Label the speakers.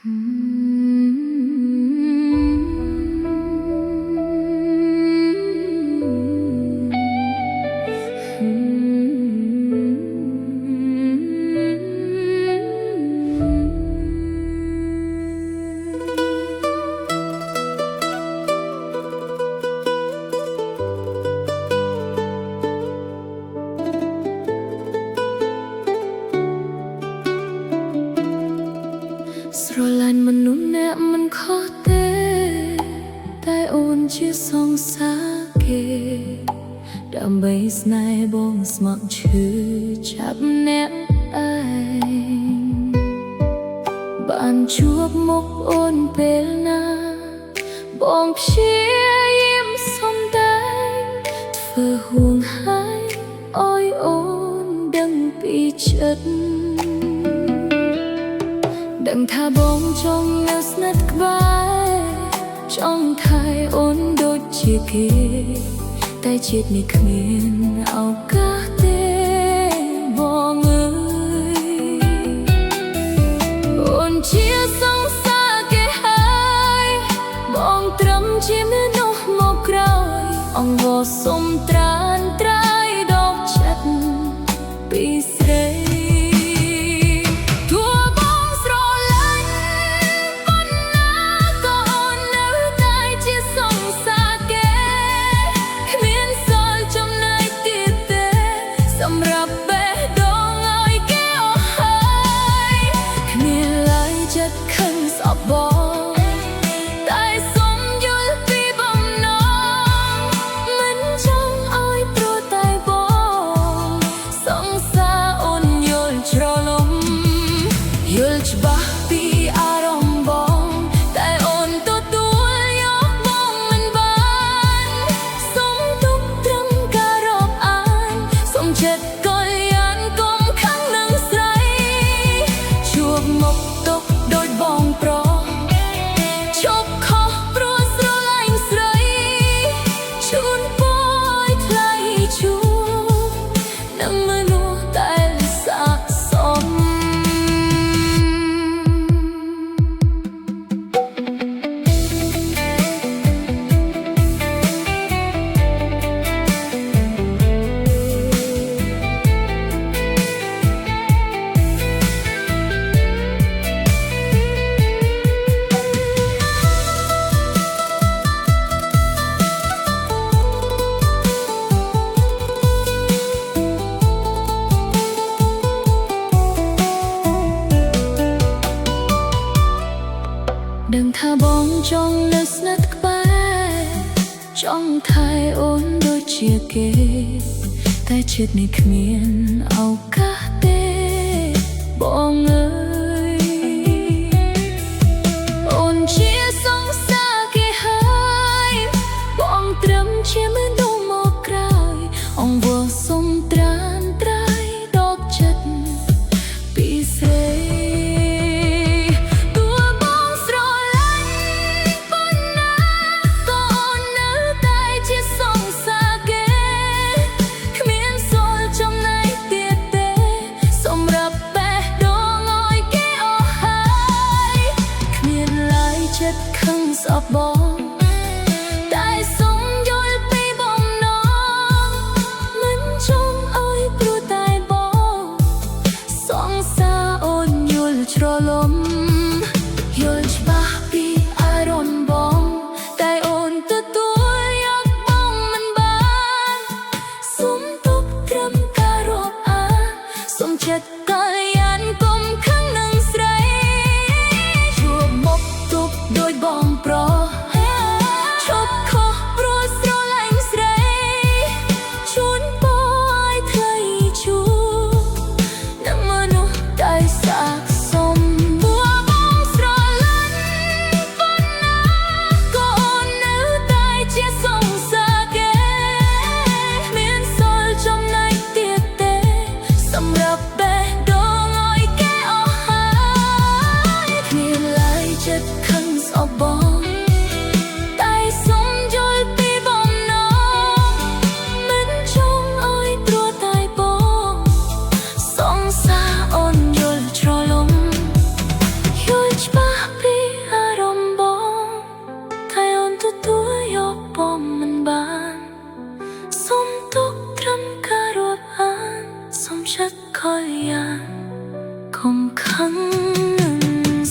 Speaker 1: ស្រឡាញ់មនុស្សអ្នកមិនខុសទេតែអូនជាសង្សារគេដើម្បីស្នេហ៍បងស្ម័គ្រឈឺចាប់អ្នកឯងបានជួបមុខអូនពេលណាបងព្យាយាមសំដែងធ្វើហួងហើយអើយអូនដឹងពីចិត្តដឹងថាបងចង់នៅស្និទ្ធក្បែរចង់ថែអូនដូចជាគេតែជាតិនេះគ្មានឱកាសទេបងអើយអូនជាសង្សារគេហើយបងត្រឹមជាមនុស្សមកក្រោយអង្វរសុំត្រានត្រាយដកចិត្តពីស្រីសម្រាប់បេះដូងឲ្យគេអស់ហើយគ្មានឡើយចិត្តខឹងស្អប់បងតែសុំយល់ពីបំណងមិនចង់ឲ្យព្រោះតែបងសង្សារអូនយល់ច្រឡំយល់ច្បាស់ពីអារម្មណ៍បងតែអូនទទួលយកបងមិនបានសុំទុកត្រឹមការរាប់អានសុំចិត្តដូចបងប្រុសឈប់ខុសព្រោះស្រឡាញ់ស្រីជូនពរឲ្យថ្លៃជួបនឹងមនុស្សដែលស័ក្តិសមដឹងថាបងចង់នៅស្និទ្ធក្បែរចង់ថែអូនដូចជាគេតែចិត្តនេះគ្មានឱកាសទេបងអើយអូនជាសង្សារគេហើយបងត្រឹមជាមនុស្សមកក្រោយអង្វរសុំត្រានត្រាយដកចិត្តពីស្រីចិត្តខឹងស្អប់បងតែសុំយល់ពីបំណងមិនចង់ឲ្យព្រោះតែបងសង្សារអូនយល់ច្រឡំយល់ច្បាស់ពីអារម្មណ៍បងតែអូនទទួលយកបងមិនបានសុំទុកត្រឹមការរាប់អានសុំចិត្តកាលយ៉ានកុំខឹងនឹងស្រីជួបមុខដូចបងប្រុសឈប់ខុសព្រោះស្រឡាញ់ស្រីជូនពរឲ្យថ្លៃជួបនឹងមនុស្សដែលស័ក្តិសម thắng ngần